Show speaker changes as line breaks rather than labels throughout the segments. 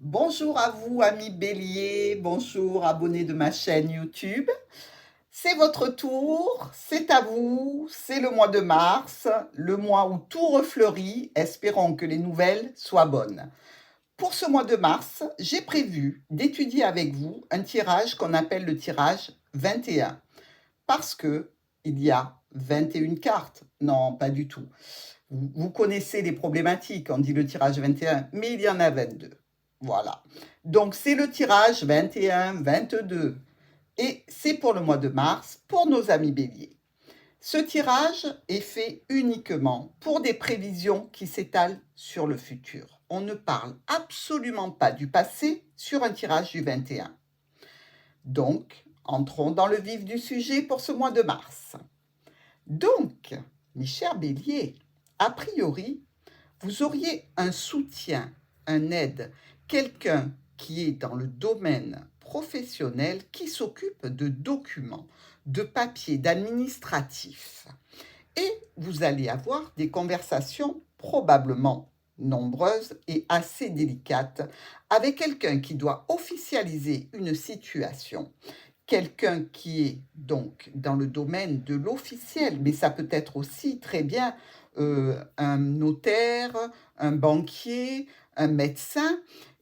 Bonjour à vous, amis bélier, bonjour, abonnés de ma chaîne YouTube. C'est votre tour, c'est à vous, c'est le mois de mars, le mois où tout refleurit, espérons que les nouvelles soient bonnes. Pour ce mois de mars, j'ai prévu d'étudier avec vous un tirage qu'on appelle le tirage 21, parce que il y a 21 cartes. Non, pas du tout. Vous connaissez les problématiques, on dit le tirage 21, mais il y en a 22. Voilà. Donc c'est le tirage 21, 22. Et c'est pour le mois de mars, pour nos amis béliers. Ce tirage est fait uniquement pour des prévisions qui s'étalent sur le futur. On ne parle absolument pas du passé sur un tirage du 21. Donc, entrons dans le vif du sujet pour ce mois de mars. Donc, mes chers béliers, a priori, vous auriez un soutien, un aide, quelqu'un qui est dans le domaine professionnel, qui s'occupe de documents, de papiers, d'administratifs. Et vous allez avoir des conversations probablement nombreuses et assez délicates avec quelqu'un qui doit officialiser une situation, quelqu'un qui est donc dans le domaine de l'officiel, mais ça peut être aussi très bien un notaire, un banquier, un médecin.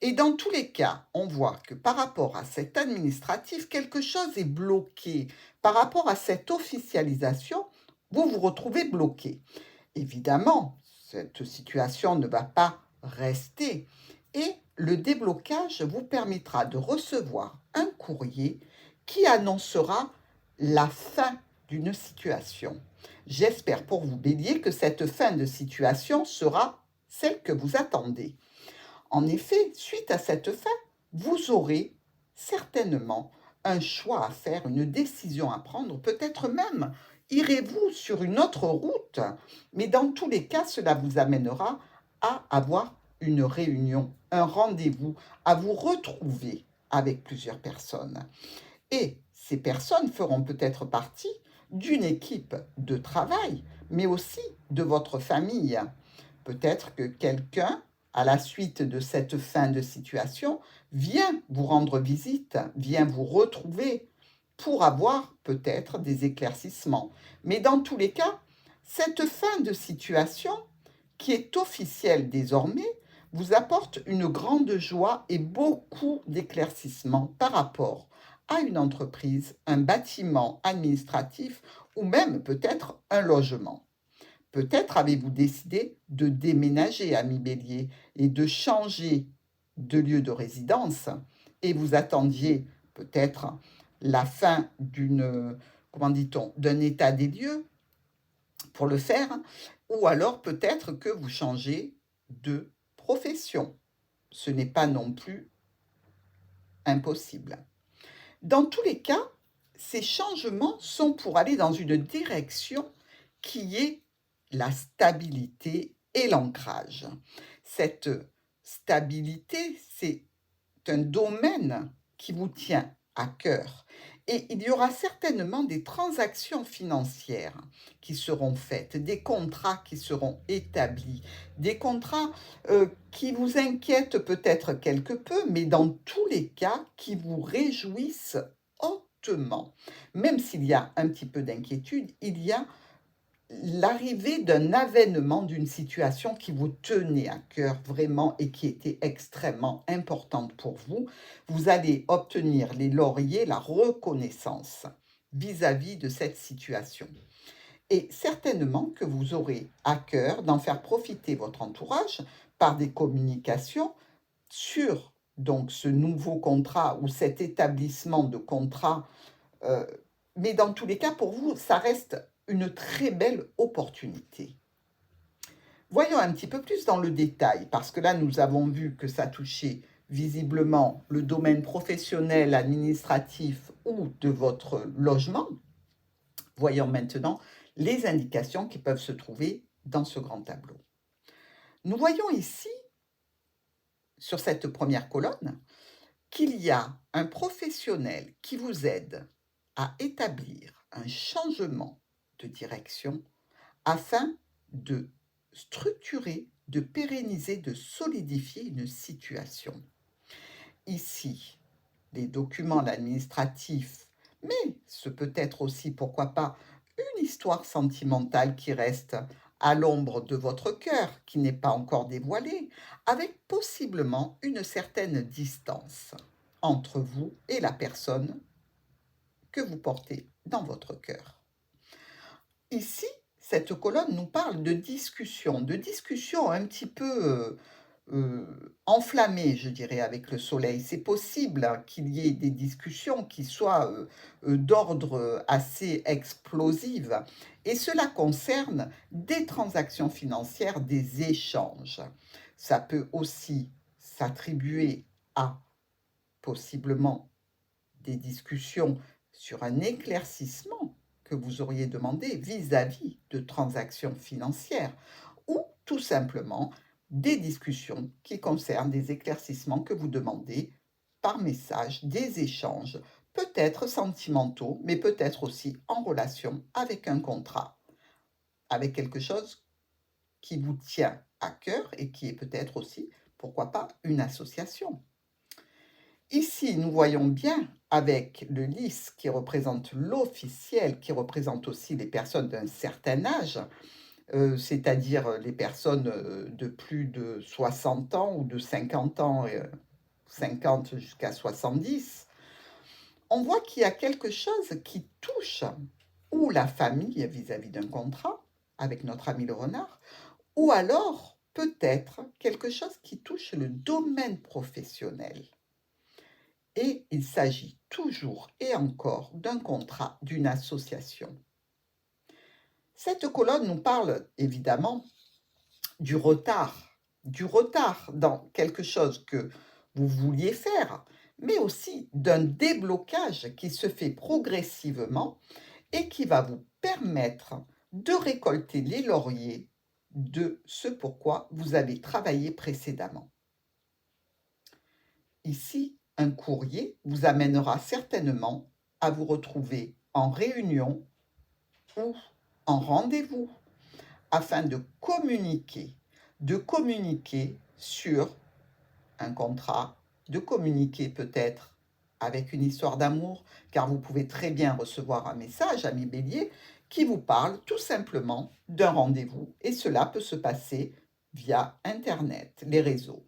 Et dans tous les cas, on voit que par rapport à cet administratif, quelque chose est bloqué. Par rapport à cette officialisation, vous vous retrouvez bloqué. Évidemment, cette situation ne va pas rester et le déblocage vous permettra de recevoir un courrier qui annoncera la fin d'une situation. J'espère pour vous, Bélier, que cette fin de situation sera celle que vous attendez. En effet, suite à cette fin, vous aurez certainement un choix à faire, une décision à prendre, peut-être même irez-vous sur une autre route, mais dans tous les cas, cela vous amènera à avoir une réunion, un rendez-vous, à vous retrouver avec plusieurs personnes. Et ces personnes feront peut-être partie d'une équipe de travail, mais aussi de votre famille. Peut-être que quelqu'un, à la suite de cette fin de situation, vient vous rendre visite, vient vous retrouver pour avoir peut-être des éclaircissements. Mais dans tous les cas, cette fin de situation, qui est officielle désormais, vous apporte une grande joie et beaucoup d'éclaircissements par rapport à une entreprise, un bâtiment administratif ou même peut-être un logement. Peut-être avez-vous décidé de déménager, ami Bélier, et de changer de lieu de résidence, et vous attendiez peut-être la fin comment dit-on, d'un état des lieux pour le faire, ou alors peut-être que vous changez de profession. Ce n'est pas non plus impossible. Dans tous les cas, ces changements sont pour aller dans une direction qui est la stabilité et l'ancrage. Cette stabilité, c'est un domaine qui vous tient à cœur. Et il y aura certainement des transactions financières qui seront faites, des contrats qui seront établis, des contrats qui vous inquiètent peut-être quelque peu, mais dans tous les cas qui vous réjouissent hautement. Même s'il y a un petit peu d'inquiétude, il y a l'arrivée d'un avènement d'une situation qui vous tenait à cœur vraiment et qui était extrêmement importante pour vous. Vous allez obtenir les lauriers, la reconnaissance vis-à-vis de cette situation. Et certainement que vous aurez à cœur d'en faire profiter votre entourage par des communications sur donc ce nouveau contrat ou cet établissement de contrat. euh, mais dans tous les cas, pour vous, ça reste une très belle opportunité. Voyons un petit peu plus dans le détail, parce que là, nous avons vu que ça touchait visiblement le domaine professionnel, administratif ou de votre logement. Voyons maintenant les indications qui peuvent se trouver dans ce grand tableau. Nous voyons ici, sur cette première colonne, qu'il y a un professionnel qui vous aide à établir un changement de direction afin de structurer, de pérenniser, de solidifier une situation. ici les documents administratifs, mais ce peut être aussi, pourquoi pas, une histoire sentimentale qui reste à l'ombre de votre cœur, qui n'est pas encore dévoilée, avec possiblement une certaine distance entre vous et la personne que vous portez dans votre cœur. Ici, cette colonne nous parle de discussions un petit peu enflammées, je dirais, avec le soleil. C'est possible qu'il y ait des discussions qui soient d'ordre assez explosive, et cela concerne des transactions financières, des échanges. Ça peut aussi s'attribuer à possiblement des discussions sur un éclaircissement que vous auriez demandé vis-à-vis de transactions financières, ou tout simplement des discussions qui concernent des éclaircissements que vous demandez par message, des échanges, peut-être sentimentaux, mais peut-être aussi en relation avec un contrat, avec quelque chose qui vous tient à cœur et qui est peut-être aussi, pourquoi pas, une association. Ici, nous voyons bien avec le lys qui représente l'officiel, qui représente aussi les personnes d'un certain âge, c'est-à-dire les personnes de plus de 60 ans ou de 50 ans, 50 jusqu'à 70. On voit qu'il y a quelque chose qui touche ou la famille vis-à-vis d'un contrat avec notre ami le renard, ou alors peut-être quelque chose qui touche le domaine professionnel. Et il s'agit toujours et encore d'un contrat, d'une association. Cette colonne nous parle évidemment du retard dans quelque chose que vous vouliez faire, mais aussi d'un déblocage qui se fait progressivement et qui va vous permettre de récolter les lauriers de ce pourquoi vous avez travaillé précédemment. Ici, un courrier vous amènera certainement à vous retrouver en réunion ou en rendez-vous afin de communiquer sur un contrat, de communiquer peut-être avec une histoire d'amour, car vous pouvez très bien recevoir un message, ami Bélier, qui vous parle tout simplement d'un rendez-vous, et cela peut se passer via Internet, les réseaux.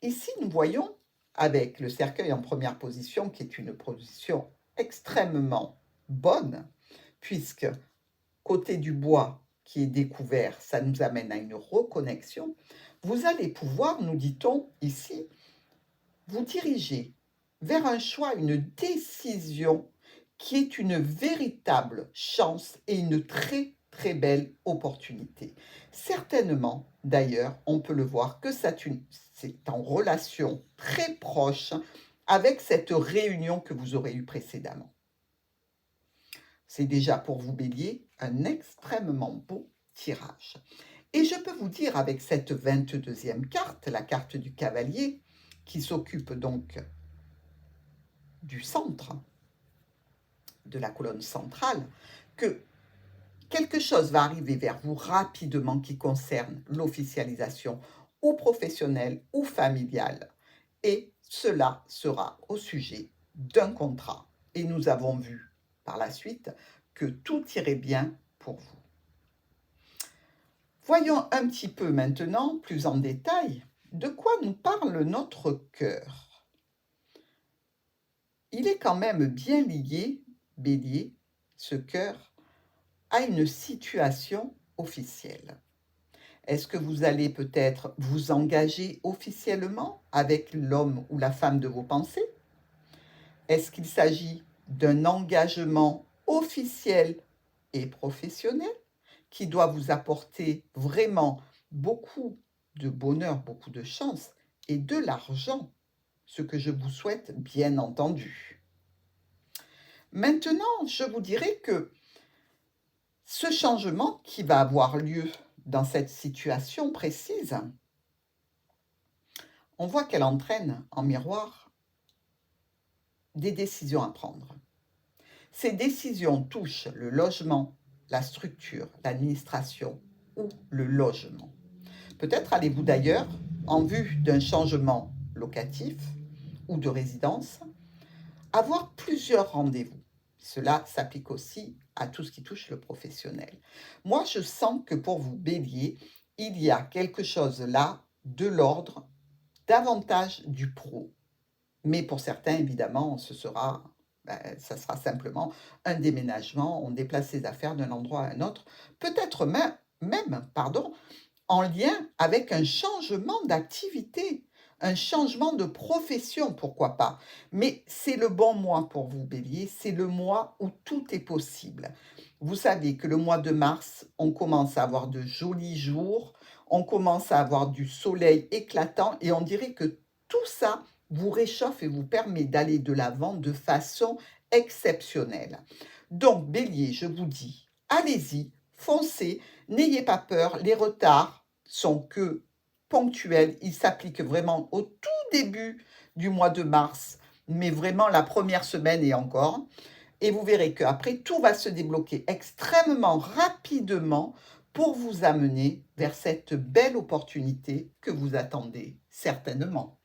Ici, nous voyons avec le cercueil en première position, qui est une position extrêmement bonne, puisque côté du bois qui est découvert, ça nous amène à une reconnexion. Vous allez pouvoir, nous dit-on ici, vous diriger vers un choix, une décision qui est une véritable chance et une très très belle opportunité. Certainement, d'ailleurs, on peut le voir que c'est en relation très proche avec cette réunion que vous aurez eue précédemment. C'est déjà pour vous, Bélier, un extrêmement beau tirage. Et je peux vous dire avec cette 22e carte, la carte du cavalier, qui s'occupe donc du centre, de la colonne centrale, que quelque chose va arriver vers vous rapidement qui concerne l'officialisation ou professionnelle ou familiale. Et cela sera au sujet d'un contrat. Et nous avons vu par la suite que tout irait bien pour vous. Voyons un petit peu maintenant, plus en détail, de quoi nous parle notre cœur. Il est quand même bien lié, Bélier, ce cœur, à une situation officielle. Est-ce que vous allez peut-être vous engager officiellement avec l'homme ou la femme de vos pensées? Est-ce qu'il s'agit d'un engagement officiel et professionnel qui doit vous apporter vraiment beaucoup de bonheur, beaucoup de chance et de l'argent, ce que je vous souhaite bien entendu. Maintenant, je vous dirais que ce changement qui va avoir lieu dans cette situation précise, on voit qu'elle entraîne en miroir des décisions à prendre. Ces décisions touchent le logement, la structure, l'administration ou le logement. Peut-être allez-vous d'ailleurs, en vue d'un changement locatif ou de résidence, avoir plusieurs rendez-vous. Cela s'applique aussi à tout ce qui touche le professionnel. Moi, je sens que pour vous, Bélier, il y a quelque chose là de l'ordre davantage du pro. Mais pour certains, évidemment, ça sera simplement un déménagement, on déplace ses affaires d'un endroit à un autre, peut-être même, en lien avec un changement d'activité, un changement de profession, pourquoi pas. Mais c'est le bon mois pour vous, Bélier, c'est le mois où tout est possible. Vous savez que le mois de mars, on commence à avoir de jolis jours, on commence à avoir du soleil éclatant et on dirait que tout ça vous réchauffe et vous permet d'aller de l'avant de façon exceptionnelle. Donc, Bélier, je vous dis, allez-y, foncez, n'ayez pas peur, les retards sont que ponctuels, ils s'appliquent vraiment au tout début du mois de mars, mais vraiment la première semaine et encore. Et vous verrez qu'après, tout va se débloquer extrêmement rapidement pour vous amener vers cette belle opportunité que vous attendez certainement.